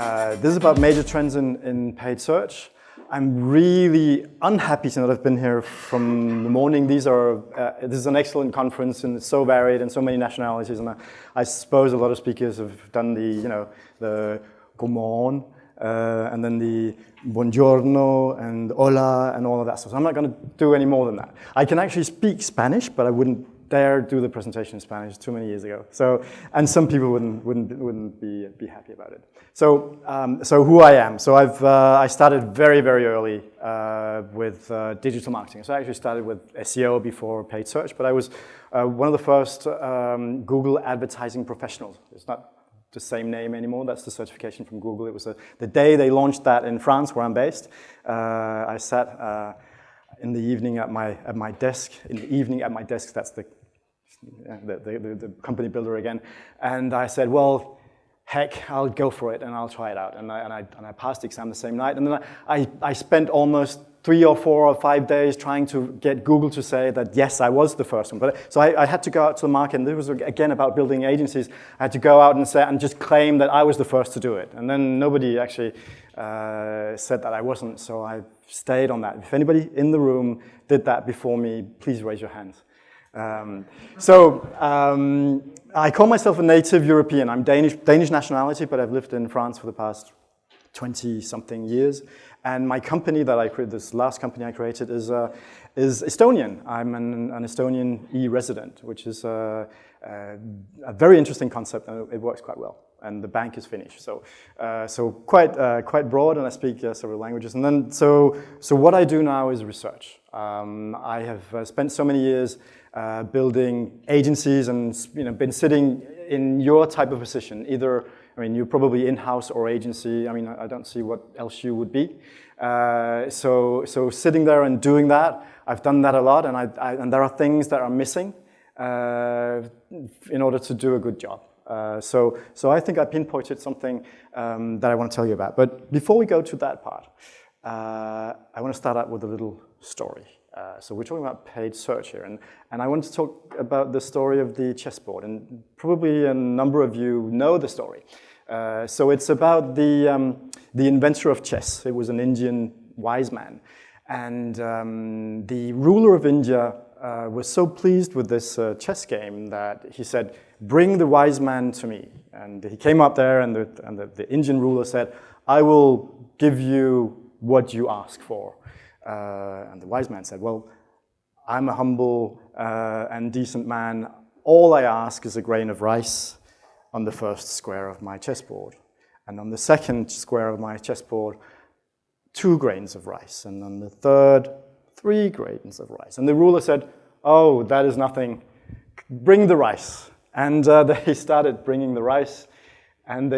This is about major trends in paid search. I'm really unhappy to not have been here from the morning. This is an excellent conference, and it's so varied and so many nationalities. And I suppose a lot of speakers have done the good morning, and then the buongiorno and hola and all of that stuff. So I'm not going to do any more than that. I can actually speak Spanish, but I wouldn't dare do the presentation in Spanish too many years ago. So, and some people wouldn't be happy about it. So, who I am. So I started very, very early with digital marketing. So I actually started with SEO before paid search, but I was one of the first Google advertising professionals. It's not the same name anymore. That's the certification from Google. It was the day they launched that in France, where I'm based. I sat in the evening at my desk. In the evening at my desk, that's the company builder again. And I said, well, heck, I'll go for it and I'll try it out. And I passed the exam the same night. And then I spent almost 3 or 4 or 5 days trying to get Google to say that, yes, I was the first one. But so I had to go out to the market, and this was, again, about building agencies. I had to go out and say, and just claim that I was the first to do it. And then nobody actually said that I wasn't, so I stayed on that. If anybody in the room did that before me, please raise your hands. I call myself a native European. I'm Danish nationality, but I've lived in France for the past 20-something years. And my company that I created, this last company I created, is Estonian. I'm an Estonian e-resident, which is a very interesting concept, and it works quite well. And the bank is Finnish, so quite broad, and I speak several languages. And then so what I do now is research. I have spent so many years building agencies, and been sitting in your type of position. Either, I mean, you're probably in-house or agency. I mean, I don't see what else you would be. So sitting there and doing that, I've done that a lot, and there are things that are missing in order to do a good job. So I think I pinpointed something that I want to tell you about. But before we go to that part, I want to start out with a little story. So we're talking about paid search here, and I want to talk about the story of the chessboard, and probably a number of you know the story. So it's about the inventor of chess. It was an Indian wise man, and the ruler of India was so pleased with this chess game that he said, "Bring the wise man to me." And he came up there, and the Indian ruler said, "I will give you what you ask for." And the wise man said, "Well, I'm a humble and decent man. All I ask is a grain of rice on the first square of my chessboard. And on the second square of my chessboard, 2 grains of rice. And on the third, 3 grains of rice." And the ruler said, "Oh, that is nothing. Bring the rice." And they started bringing the rice, and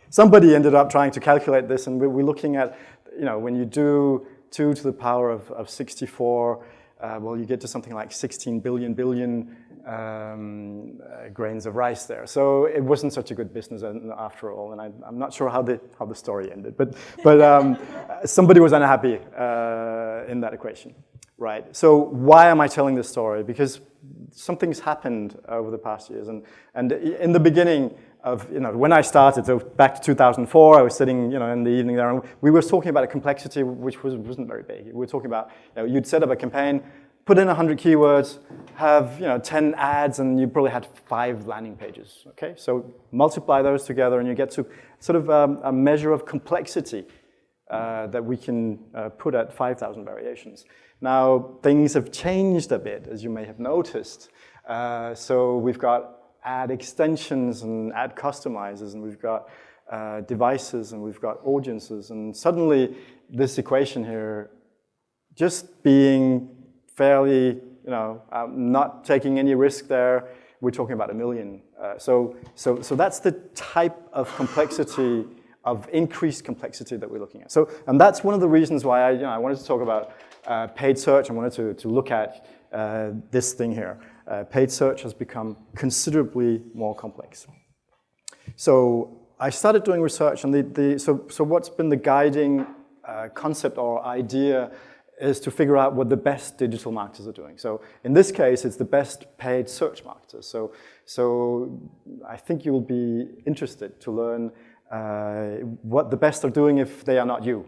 somebody ended up trying to calculate this, and we're looking at, when you do 2 to the power of 64, well, you get to something like 16 billion grains of rice there. So it wasn't such a good business after all, and I'm not sure how the story ended, but somebody was unhappy in that equation, right? So why am I telling this story? Because something's happened over the past years, and in the beginning of, when I started, so back to 2004, I was sitting, in the evening there, and we were talking about a complexity which wasn't very big. We were talking about, you'd set up a campaign, put in 100 keywords, have 10 ads, and you probably had 5 landing pages. Okay, so multiply those together, and you get to sort of a measure of complexity that we can put at 5,000 variations. Now things have changed a bit, as you may have noticed. So we've got ad extensions and ad customizers, and we've got devices, and we've got audiences, and suddenly this equation here, just being fairly, not taking any risk there, we're talking about 1 million. So that's the type of complexity, of increased complexity that we're looking at. So, and that's one of the reasons why I wanted to talk about paid search. I wanted to look at this thing here. Paid search has become considerably more complex. So I started doing research, and so what's been the guiding concept or idea is to figure out what the best digital marketers are doing. So in this case, it's the best paid search marketers. So I think you will be interested to learn what the best are doing if they are not you.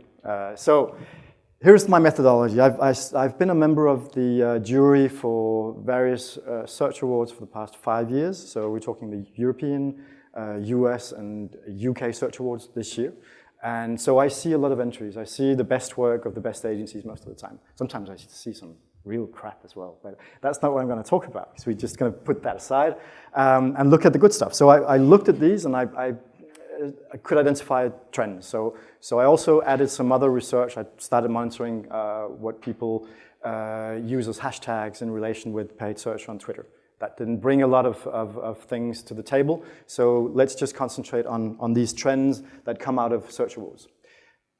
So here's my methodology. I've been a member of the jury for various search awards for the past 5 years. So we're talking the European, US, and UK search awards this year. And so I see a lot of entries. I see the best work of the best agencies most of the time. Sometimes I see some real crap as well, but that's not what I'm going to talk about, because we're just going to put that aside and look at the good stuff. So I looked at these and I could identify trends. So I also added some other research. I started monitoring what people use as hashtags in relation with paid search on Twitter. That didn't bring a lot of things to the table, so let's just concentrate on these trends that come out of search awards.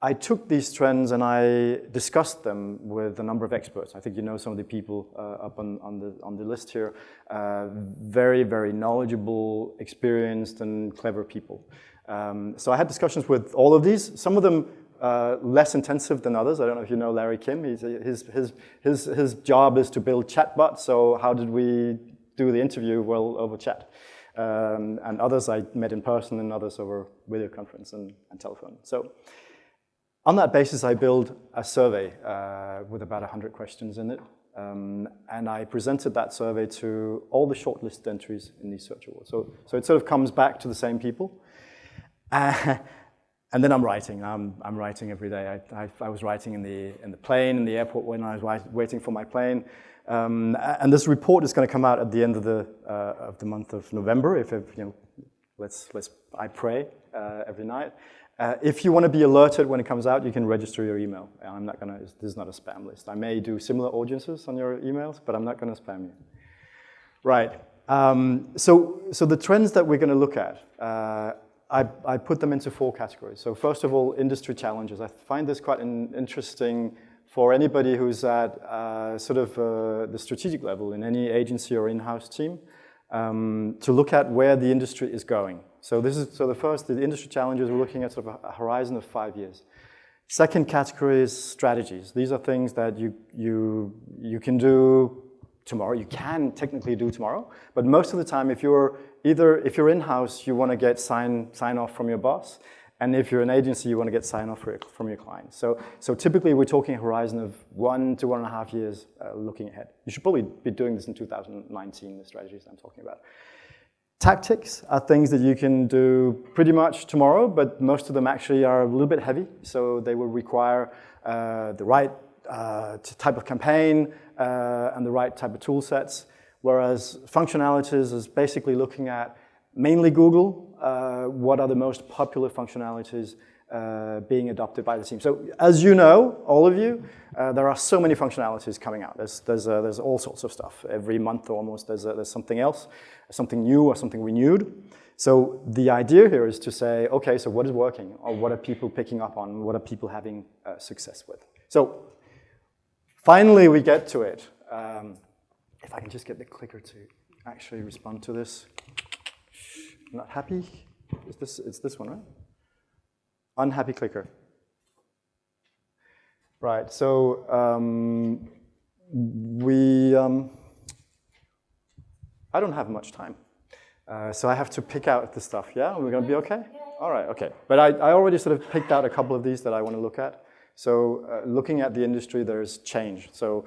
I took these trends and I discussed them with a number of experts. I think you know some of the people up on the list here. Very, very knowledgeable, experienced, and clever people. So I had discussions with all of these. Some of them less intensive than others. I don't know if you know Larry Kim. His job is to build chatbots. So how did we do the interview? Well, over chat. And others I met in person, and others over video conference and telephone. So on that basis, I built a survey with about 100 questions in it. And I presented that survey to all the shortlisted entries in these search awards. So it sort of comes back to the same people. And then I'm writing. I'm writing every day. I was writing in the plane, in the airport when I was waiting for my plane. And this report is going to come out at the end of the month of November. If you know, I pray every night. If you want to be alerted when it comes out, you can register your email. I'm not going to. This is not a spam list. I may do similar audiences on your emails, but I'm not going to spam you. Right. So the trends that we're going to look at, I put them into 4 categories. So first of all, industry challenges. I find this quite interesting for anybody who's at sort of the strategic level in any agency or in-house team, to look at where the industry is going. So the industry challenges, we're looking at sort of a horizon of 5 years. Second category is strategies. These are things that you can do tomorrow. You can technically do tomorrow, but most of the time, if you're in-house, you want to get sign off from your boss, and if you're an agency, you want to get sign off from your client. So typically, we're talking a horizon of 1 to 1.5 years looking ahead. You should probably be doing this in 2019, the strategies I'm talking about. Tactics are things that you can do pretty much tomorrow, but most of them actually are a little bit heavy, so they will require the right type of campaign and the right type of tool sets, whereas functionalities is basically looking at mainly Google, what are the most popular functionalities being adopted by the team. So as you know, all of you, there are so many functionalities coming out. There's all sorts of stuff. Every month almost there's something else, something new or something renewed. So the idea here is to say, okay, so what is working? Or what are people picking up on? What are people having success with? So finally we get to it. If I can just get the clicker to actually respond to this. Not happy? It's this one, right? Unhappy clicker. Right, so I don't have much time. So I have to pick out the stuff, yeah? We're gonna be okay? All right, okay. But I already sort of picked out a couple of these that I want to look at. So looking at the industry, there's change. So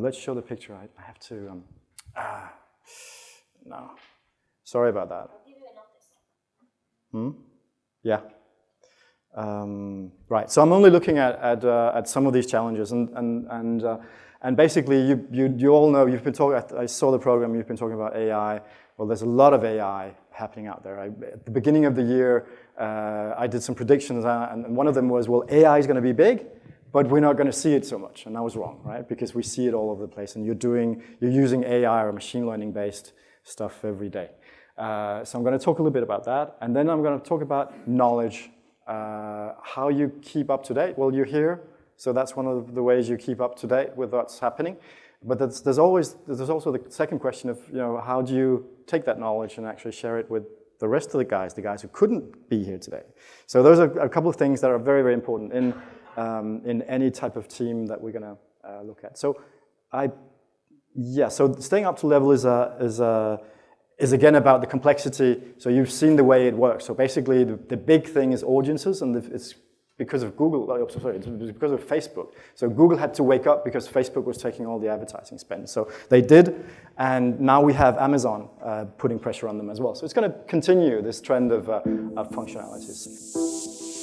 let's show the picture. I have to, no. Sorry about that. I'll give you a notice. Yeah. Right, so I'm only looking at some of these challenges, and basically you all know, you've been talking, I saw the program, you've been talking about AI. Well, there's a lot of AI happening out there. At the beginning of the year, I did some predictions, and one of them was, well, AI is going to be big, but we're not going to see it so much, and I was wrong, right? Because we see it all over the place, and you're using AI or machine learning based stuff every day. So I'm going to talk a little bit about that, and then I'm going to talk about knowledge. How you keep up to date? Well, you're here, so that's one of the ways you keep up to date with what's happening. But there's also the second question of, how do you take that knowledge and actually share it with the rest of the guys who couldn't be here today? So those are a couple of things that are very, very important in any type of team that we're going to look at. So so staying up to level is is again about the complexity. So you've seen the way it works. So basically, the big thing is audiences, and it's because of Google, sorry, it's because of Facebook. So Google had to wake up because Facebook was taking all the advertising spend. So they did, and now we have Amazon putting pressure on them as well. So it's going to continue this trend of functionalities.